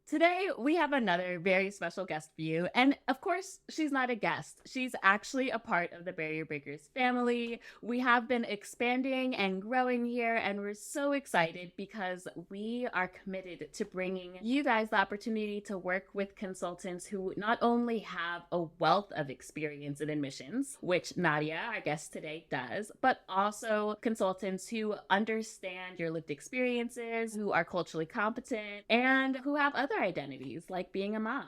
Today, we have another very special guest for you. And of course, she's not a guest. She's actually a part of the Barrier Breakers family. We have been expanding and growing here, and we're so excited because we are committed to bringing you guys the opportunity to work with consultants who not only have a wealth of experience in admissions, which Nadia, our guest today, does, but also consultants who understand your lived experiences, who are culturally competent, and who have other identities like being a mom.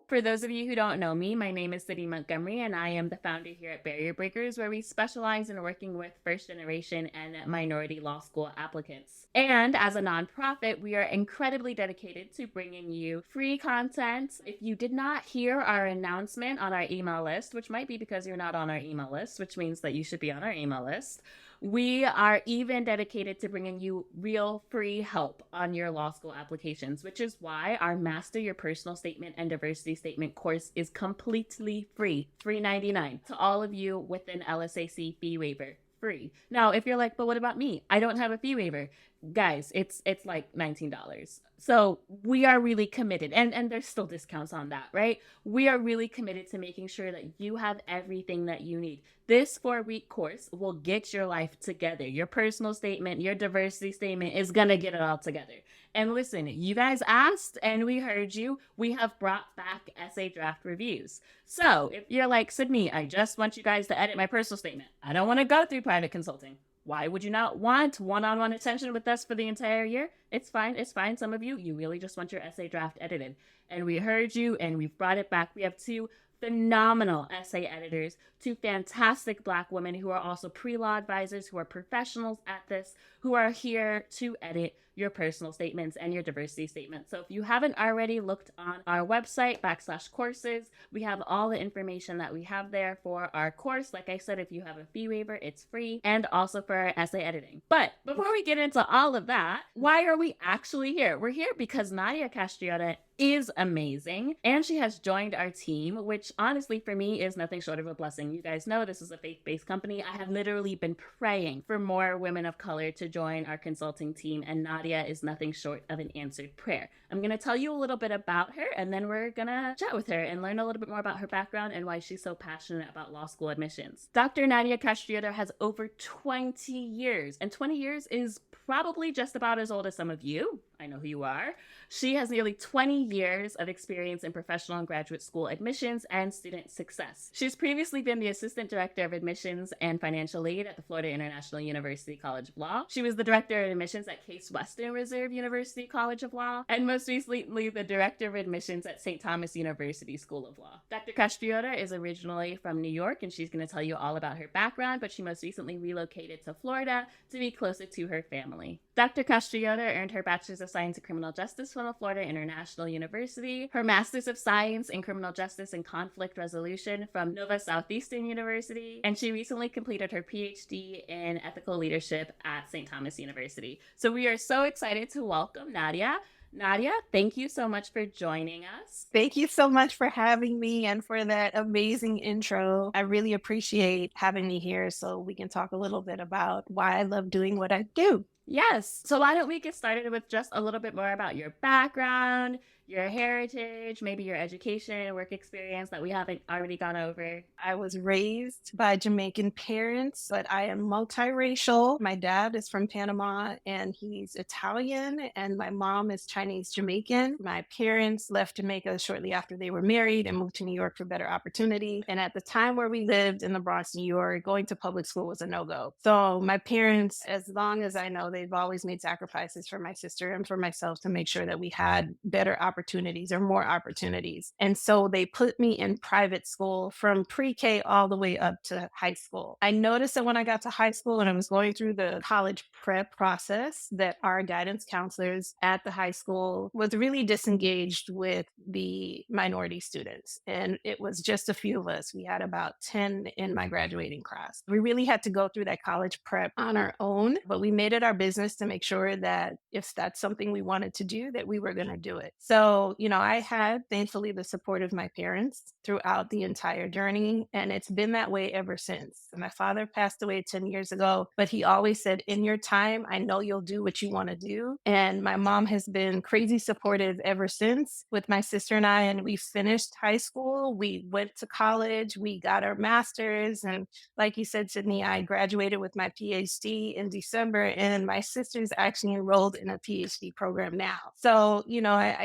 For those of you who don't know me, my name is Sydney Montgomery, and I am the founder here at Barrier Breakers, where we specialize in working with first generation and minority law school applicants. And as a nonprofit, we are incredibly dedicated to bringing you free content. If you did not hear our announcement on our email list, which might be because you're not on our email list, which means that you should be on our email list, we are even dedicated to bringing you real free help on your law school applications, which is why our Master Your Personal Statement and Diversity Statement course is completely free, $3.99 to all of you with an LSAC fee waiver. Free. Now, if you're like, but what about me? I don't have a fee waiver. Guys, it's like $19. So we are really committed, and there's still discounts on that, right? We are really committed to making sure that you have everything that you need. This 4-week course will get your life together. Your personal statement, your diversity statement is gonna get it all together. And listen, you guys asked and we heard you. We have brought back essay draft reviews. So if you're like, Sydney, I just want you guys to edit my personal statement. I don't want to go through private consulting. Why would you not want one-on-one attention with us for the entire year? It's fine. It's fine. Some of you really just want your essay draft edited. And we heard you and we've brought it back. We have two phenomenal essay editors, two fantastic Black women who are also pre-law advisors, who are professionals at this, who are here to edit your personal statements and your diversity statements. So if you haven't already looked on our website, /courses, we have all the information that we have there for our course. Like I said, if you have a fee waiver, it's free, and also for our essay editing. But before we get into all of that, why are we actually here? We're here because Nadia Castriota is amazing, and she has joined our team, which honestly for me is nothing short of a blessing. You guys know this is a faith-based company. I have literally been praying for more women of color to join our consulting team, and Nadia is nothing short of an answered prayer. I'm going to tell you a little bit about her, and then we're going to chat with her and learn a little bit more about her background and why she's so passionate about law school admissions. Dr. Nadia Castriota has over 20 years, and 20 years is probably just about as old as some of you. I know who you are. She has nearly 20 years of experience in professional and graduate school admissions and student success. She's previously been the Assistant Director of Admissions and Financial Aid at the Florida International University College of Law. She was the Director of Admissions at Case Western Reserve University College of Law, and most recently the Director of Admissions at St. Thomas University School of Law. Dr. Castriota is originally from New York, and she's going to tell you all about her background, but she most recently relocated to Florida to be closer to her family. Dr. Castriota earned her Bachelor's of Science in Criminal Justice from the Florida International University, her Master's of Science in Criminal Justice and Conflict Resolution from Nova Southeastern University, and she recently completed her PhD in Ethical Leadership at St. Thomas University. So we are so excited to welcome Nadia. Nadia, thank you so much for joining us. Thank you so much for having me and for that amazing intro. I really appreciate having me here so we can talk a little bit about why I love doing what I do. Yes. So why don't we get started with just a little bit more about your background, your heritage, maybe your education, work experience that we haven't already gone over. I was raised by Jamaican parents, but I am multiracial. My dad is from Panama and he's Italian, and my mom is Chinese Jamaican. My parents left Jamaica shortly after they were married and moved to New York for better opportunity. And at the time where we lived in the Bronx, New York, going to public school was a no-go. So my parents, as long as I know, they've always made sacrifices for my sister and for myself to make sure that we had better opportunities or more opportunities. And so they put me in private school from pre-K all the way up to high school. I noticed that when I got to high school and I was going through the college prep process that our guidance counselors at the high school was really disengaged with the minority students. And it was just a few of us. We had about 10 in my graduating class. We really had to go through that college prep on our own, but we made it our business to make sure that if that's something we wanted to do, that we were going to do it. So So, I had thankfully the support of my parents throughout the entire journey, and it's been that way ever since. My father passed away 10 years ago, but he always said, "In your time, I know you'll do what you want to do." And my mom has been crazy supportive ever since with my sister and I, and we finished high school. We went to college, we got our master's, and like you said, Sydney, I graduated with my PhD in December, and my sister's actually enrolled in a PhD program now. So,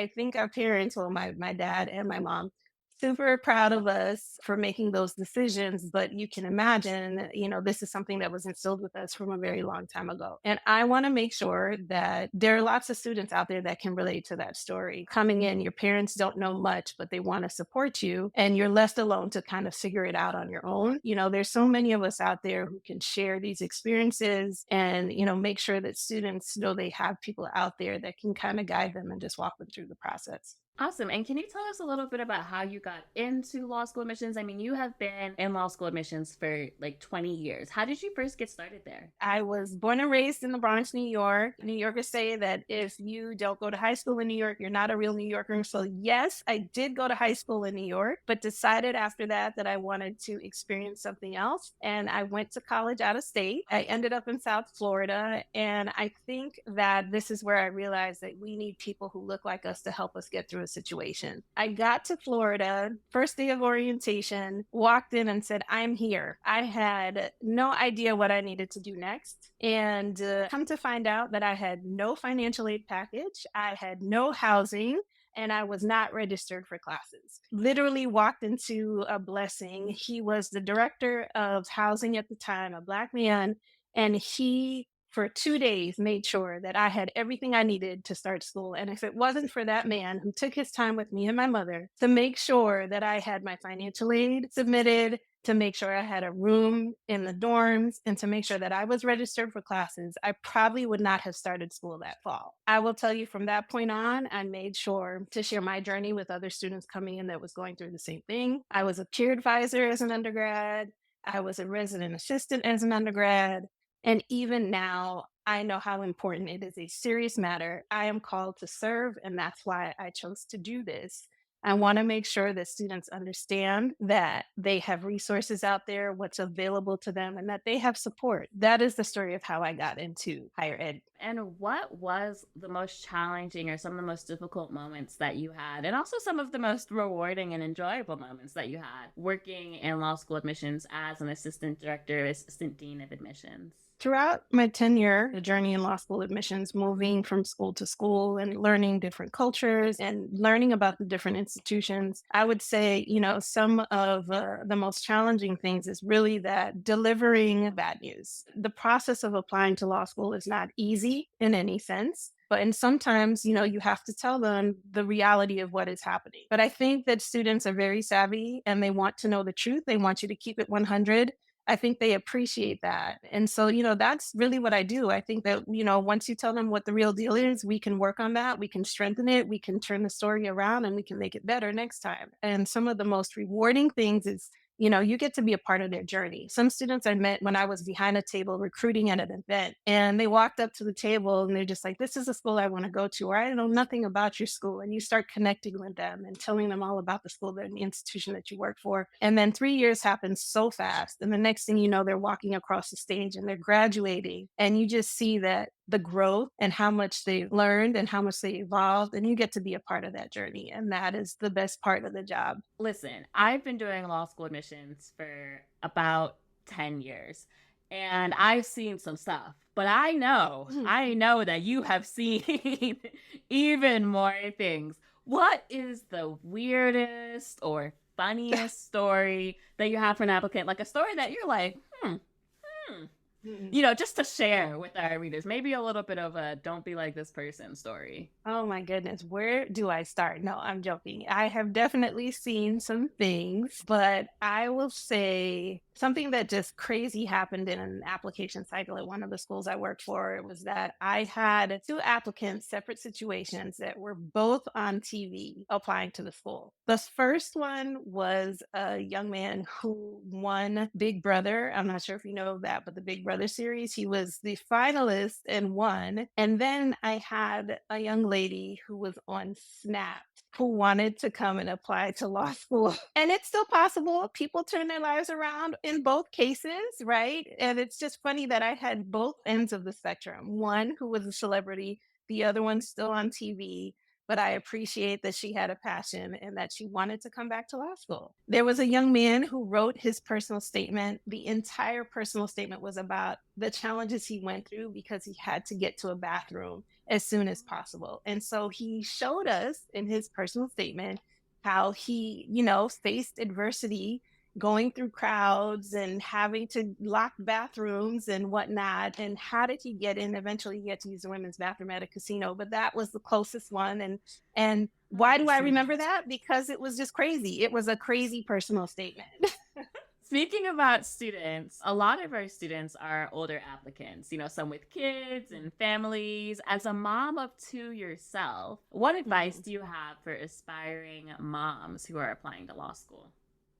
I think our parents, well, my dad and my mom, super proud of us for making those decisions. But you can imagine, this is something that was instilled with us from a very long time ago. And I want to make sure that there are lots of students out there that can relate to that story. Coming in, your parents don't know much, but they want to support you, and you're left alone to kind of figure it out on your own. There's so many of us out there who can share these experiences and, make sure that students know they have people out there that can kind of guide them and just walk them through the process. Awesome. And can you tell us a little bit about how you got into law school admissions? I mean, you have been in law school admissions for like 20 years. How did you first get started there? I was born and raised in the Bronx, New York. New Yorkers say that if you don't go to high school in New York, you're not a real New Yorker. So, yes, I did go to high school in New York, but decided after that I wanted to experience something else. And I went to college out of state. I ended up in South Florida. And I think that this is where I realized that we need people who look like us to help us get through a situation. I got to Florida, first day of orientation, walked in and said, "I'm here." I had no idea what I needed to do next. And come to find out that I had no financial aid package, I had no housing, and I was not registered for classes. Literally walked into a blessing. He was the director of housing at the time, a Black man, and he for 2 days made sure that I had everything I needed to start school. And if it wasn't for that man who took his time with me and my mother to make sure that I had my financial aid submitted, to make sure I had a room in the dorms, and to make sure that I was registered for classes, I probably would not have started school that fall. I will tell you from that point on, I made sure to share my journey with other students coming in that was going through the same thing. I was a peer advisor as an undergrad. I was a resident assistant as an undergrad. And even now, I know how important it is, a serious matter. I am called to serve, and that's why I chose to do this. I want to make sure that students understand that they have resources out there, what's available to them, and that they have support. That is the story of how I got into higher ed. And what was the most challenging or some of the most difficult moments that you had? And also some of the most rewarding and enjoyable moments that you had working in law school admissions as an assistant director, assistant dean of admissions? Throughout my tenure, the journey in law school admissions, moving from school to school and learning different cultures and learning about the different institutions, I would say, some of the most challenging things is really that delivering bad news. The process of applying to law school is not easy in any sense. And sometimes, you have to tell them the reality of what is happening. But I think that students are very savvy and they want to know the truth. They want you to keep it 100. I think they appreciate that. And so, that's really what I do. I think that, once you tell them what the real deal is, we can work on that. We can strengthen it. We can turn the story around and we can make it better next time. And some of the most rewarding things is, you get to be a part of their journey. Some students I met when I was behind a table recruiting at an event, and they walked up to the table and they're just like, "This is a school I want to go to," or "I know nothing about your school." And you start connecting with them and telling them all about the school, the institution that you work for. And then 3 years happen so fast. And the next thing you know, they're walking across the stage and they're graduating. And you just see that the growth and how much they learned and how much they evolved. And you get to be a part of that journey. And that is the best part of the job. Listen, I've been doing law school admissions for about 10 years and I've seen some stuff, but I know that you have seen even more things. What is the weirdest or funniest story that you have for an applicant? Like a story that you're like, hmm, just to share with our readers, maybe a little bit of a "don't be like this person" story. Oh my goodness, where do I start? No, I'm joking. I have definitely seen some things, but I will say Something that just crazy happened in an application cycle at one of the schools I worked for was that I had two applicants, separate situations that were both on TV applying to the school. The first one was a young man who won Big Brother. I'm not sure if you know that, but the Big Brother series, he was the finalist and won. And then I had a young lady who was on Snap who wanted to come and apply to law school. And it's still possible. People turn their lives around in both cases, right? And it's just funny that I had both ends of the spectrum, one who was a celebrity, the other one still on TV. But I appreciate that she had a passion and that she wanted to come back to law school. There was a young man who wrote his personal statement. The entire personal statement was about the challenges he went through because he had to get to a bathroom as soon as possible. And so he showed us in his personal statement how he, faced adversity going through crowds and having to lock bathrooms and whatnot. And how did he get in? Eventually, he had to use the women's bathroom at a casino, but that was the closest one. And why do I remember that? Because it was just crazy. It was a crazy personal statement. Speaking about students, a lot of our students are older applicants, some with kids and families. As a mom of two yourself, what advice do you have for aspiring moms who are applying to law school?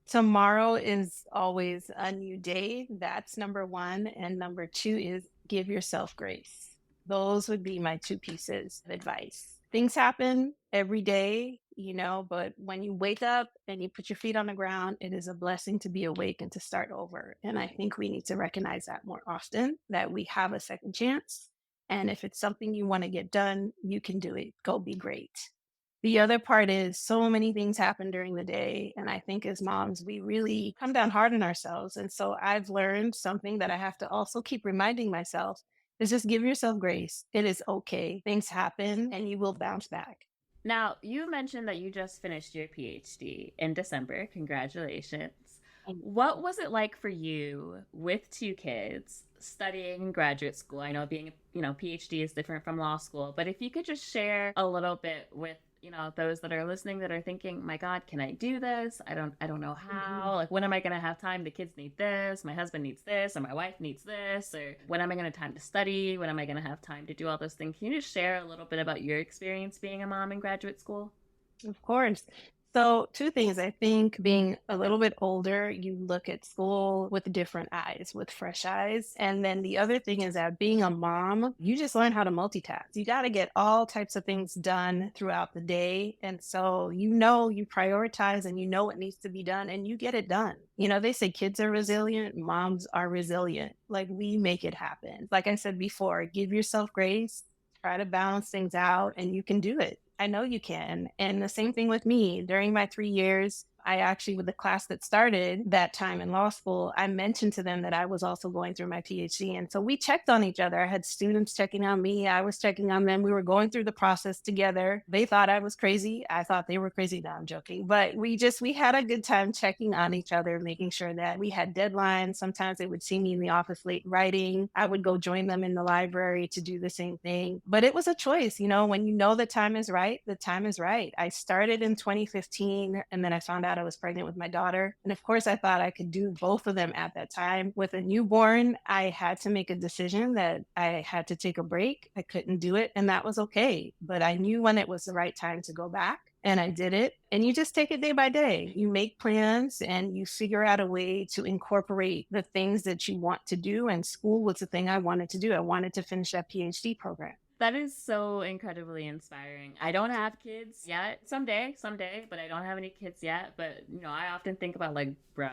Tomorrow is always a new day. That's number one. And number two is give yourself grace. Those would be my two pieces of advice. Things happen every day, but when you wake up and you put your feet on the ground, it is a blessing to be awake and to start over. And I think we need to recognize that more often, that we have a second chance. And if it's something you want to get done, you can do it. Go be great. The other part is so many things happen during the day. And I think as moms, we really come down hard on ourselves. And so I've learned something that I have to also keep reminding myself is just give yourself grace. It is okay. Things happen and you will bounce back. Now, you mentioned that you just finished your PhD in December. Congratulations. What was it like for you with two kids studying in graduate school? I know being, PhD is different from law school, but if you could just share a little bit with, those that are listening that are thinking, my God, can I do this? I don't know how. Like, when am I going to have time? The kids need this. My husband needs this, or my wife needs this, or when am I going to have time to study? When am I going to have time to do all those things? Can you just share a little bit about your experience being a mom in graduate school? Of course. So, two things. I think being a little bit older, you look at school with different eyes, with fresh eyes. And then the other thing is that being a mom, you just learn how to multitask. You got to get all types of things done throughout the day. And so, you prioritize and you know what needs to be done and you get it done. They say kids are resilient, moms are resilient. Like we make it happen. Like I said before, give yourself grace, try to balance things out, and you can do it. I know you can. And the same thing with me. During my 3 years, I actually, with the class that started that time in law school, I mentioned to them that I was also going through my PhD. And so we checked on each other. I had students checking on me. I was checking on them. We were going through the process together. They thought I was crazy. I thought they were crazy. No, I'm joking. But we had a good time checking on each other, making sure that we had deadlines. Sometimes they would see me in the office late writing. I would go join them in the library to do the same thing. But it was a choice. When the time is right, the time is right. I started in 2015 and then I found out I was pregnant with my daughter. And of course, I thought I could do both of them at that time. With a newborn, I had to make a decision that I had to take a break. I couldn't do it, and that was okay. But I knew when it was the right time to go back. And I did it. And you just take it day by day. You make plans and you figure out a way to incorporate the things that you want to do. And school was the thing I wanted to do. I wanted to finish that PhD program. That is so incredibly inspiring. I don't have kids yet. Someday, but I don't have any kids yet. But, I often think about like, bruh,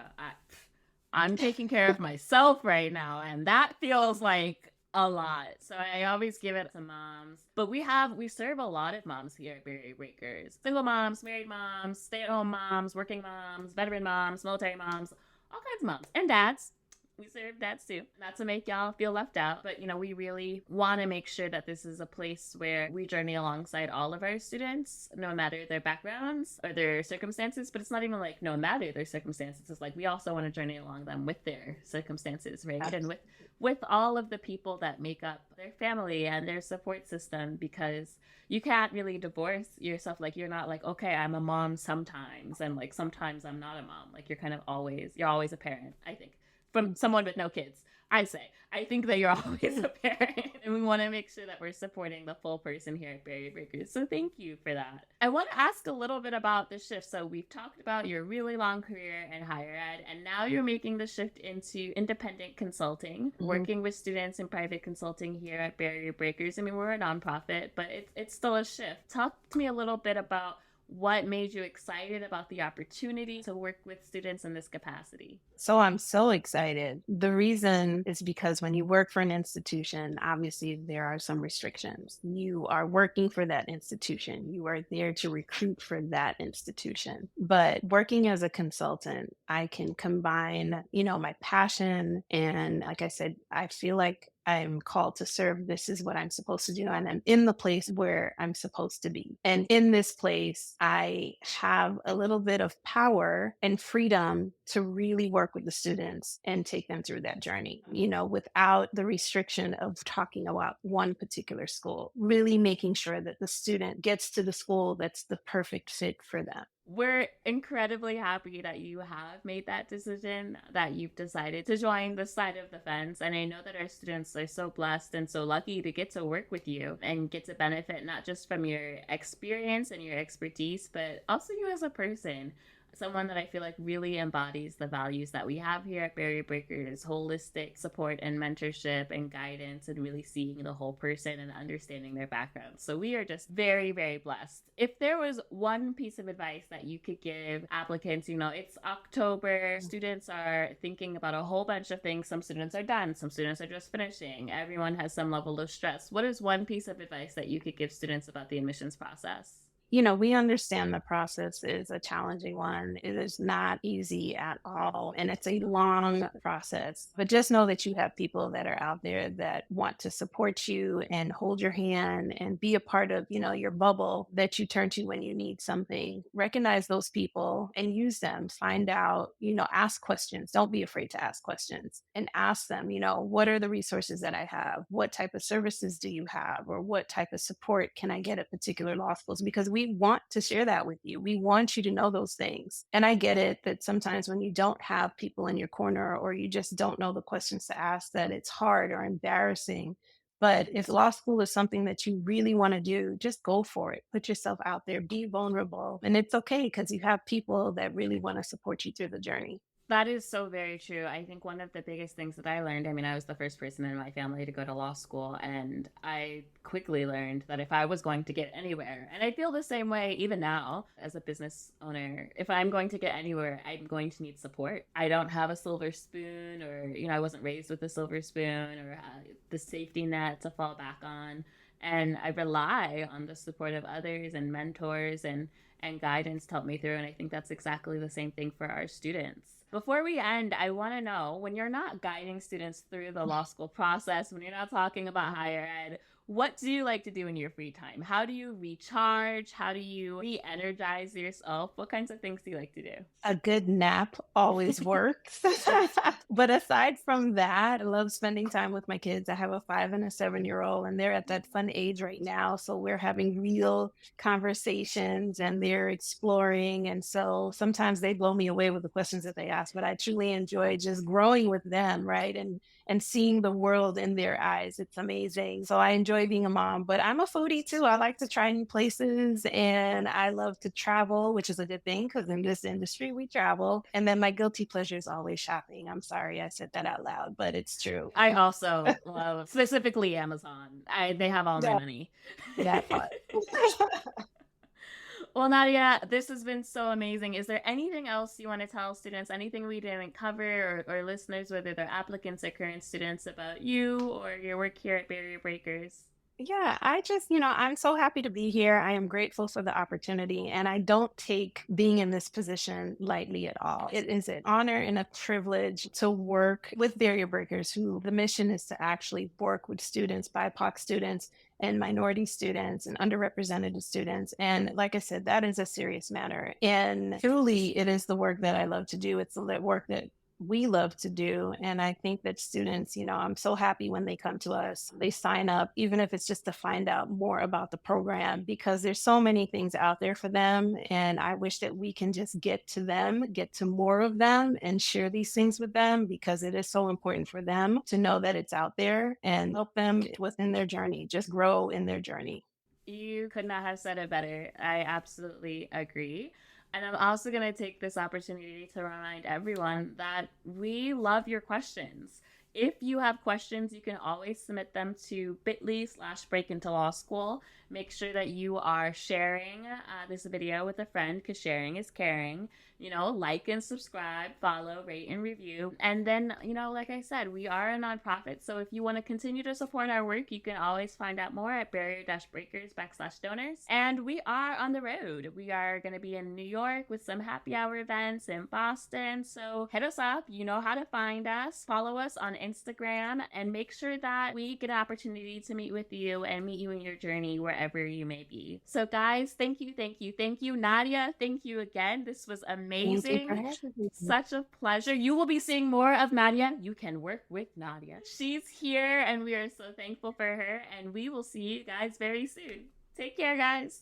I'm taking care of myself right now. And that feels like a lot. So I always give it to moms. But we serve a lot of moms here at Barrier Breakers. Single moms, married moms, stay-at-home moms, working moms, veteran moms, military moms, all kinds of moms. And dads. We serve dads too. Not to make y'all feel left out, but we really want to make sure that this is a place where we journey alongside all of our students, no matter their backgrounds or their circumstances. But it's not even like no matter their circumstances. It's like we also want to journey along them with their circumstances, right? Absolutely. And with all of the people that make up their family and their support system, because you can't really divorce yourself. Like you're not like, okay, I'm a mom sometimes, and like sometimes I'm not a mom. Like you're always a parent, I think. from someone with no kids. I say, I think that you're always a parent, and we want to make sure that we're supporting the full person here at Barrier Breakers. So thank you for that. I want to ask a little bit about the shift. So we've talked about your really long career in higher ed, and now you're making the shift into independent consulting, Mhm. working with students in private consulting here at Barrier Breakers. I mean, we're a nonprofit, but it's still a shift. Talk to me a little bit about what made you excited about the opportunity to work with students in this capacity. So I'm so excited. The reason is because when you work for an institution, obviously there are some restrictions. You are working for that institution. You are there to recruit for that institution. But working as a consultant, I can combine, my passion and like I said, I feel like I'm called to serve. This is what I'm supposed to do. And I'm in the place where I'm supposed to be. And in this place, I have a little bit of power and freedom to really work with the students and take them through that journey, without the restriction of talking about one particular school, really making sure that the student gets to the school that's the perfect fit for them. We're incredibly happy that you have made that decision, that you've decided to join the side of the fence. And I know that our students are so blessed and so lucky to get to work with you and get to benefit not just from your experience and your expertise, but also you as a person. Someone that I feel like really embodies the values that we have here at Barrier Breakers: holistic support and mentorship and guidance, and really seeing the whole person and understanding their background. So we are just very, very blessed. If there was one piece of advice that you could give applicants, it's October, students are thinking about a whole bunch of things. Some students are done, some students are just finishing. Everyone has some level of stress. What is one piece of advice that you could give students about the admissions process? We understand the process is a challenging one. It is not easy at all. And it's a long process. But just know that you have people that are out there that want to support you and hold your hand and be a part of, your bubble that you turn to when you need something. Recognize those people and use them. Find out, ask questions. Don't be afraid to ask questions and ask them, what are the resources that I have? What type of services do you have? Or what type of support can I get at particular law schools? Because we want to share that with you. We want you to know those things. And I get it that sometimes when you don't have people in your corner or you just don't know the questions to ask, that it's hard or embarrassing. But if law school is something that you really want to do, just go for it. Put yourself out there, be vulnerable. And it's okay because you have people that really want to support you through the journey. That is so very true. I think one of the biggest things that I learned, I mean, I was the first person in my family to go to law school, and I quickly learned that if I was going to get anywhere, and I feel the same way even now as a business owner, if I'm going to get anywhere, I'm going to need support. I don't have a silver spoon, or, I wasn't raised with a silver spoon or the safety net to fall back on. And I rely on the support of others and mentors and guidance to help me through. And I think that's exactly the same thing for our students. Before we end, I want to know, when you're not guiding students through the law school process, when you're not talking about higher ed, what do you like to do in your free time? How do you recharge? How do you re energize yourself? What kinds of things do you like to do? A good nap always works. But aside from that, I love spending time with my kids. I have a 5 and a 7-year-old, and they're at that fun age right now. So we're having real conversations and they're exploring. And so sometimes they blow me away with the questions that they ask, but I truly enjoy just growing with them, right? And seeing the world in their eyes. It's amazing. So I enjoy being a mom, but I'm a foodie too. I like to try new places and I love to travel, which is a good thing because in this industry we travel. And then my guilty pleasure is always shopping. I'm sorry I said that out loud, but it's true. I also love specifically Amazon. They have all my Yeah, money. that part. Well, Nadia, this has been so amazing. Is there anything else you want to tell students, anything we didn't cover, or listeners, whether they're applicants or current students, about you or your work here at Barrier Breakers? Yeah, I just, I'm so happy to be here. I am grateful for the opportunity, and I don't take being in this position lightly at all. It is an honor and a privilege to work with barrier breakers, who the mission is to actually work with students, BIPOC students, and minority students and underrepresented students. And like I said, that is a serious matter. And truly, it is the work that I love to do. It's the work that we love to do. And I think that students, I'm so happy when they come to us, they sign up, even if it's just to find out more about the program, because there's so many things out there for them. And I wish that we can just get to them, get to more of them, and share these things with them, because it is so important for them to know that it's out there and help them within their journey, just grow in their journey. You could not have said it better. I absolutely agree. And I'm also going to take this opportunity to remind everyone that we love your questions. If you have questions, you can always submit them to bit.ly/break into law school. Make sure that you are sharing this video with a friend, because sharing is caring. Like and subscribe, follow, rate, and review. And then, like I said, we are a nonprofit. So if you want to continue to support our work, you can always find out more at barrier-breakers/donors. And we are on the road. We are going to be in New York with some happy hour events in Boston. So hit us up. You know how to find us. Follow us on Instagram, and make sure that we get an opportunity to meet with you and meet you in your journey wherever you may be. So guys, thank you, thank you, thank you. Nadia, thank you again. This was Thank you for amazing. having me. Such a pleasure. You will be seeing more of Nadia. You can work with Nadia. She's here, and we are so thankful for her. And we will see you guys very soon. Take care, guys.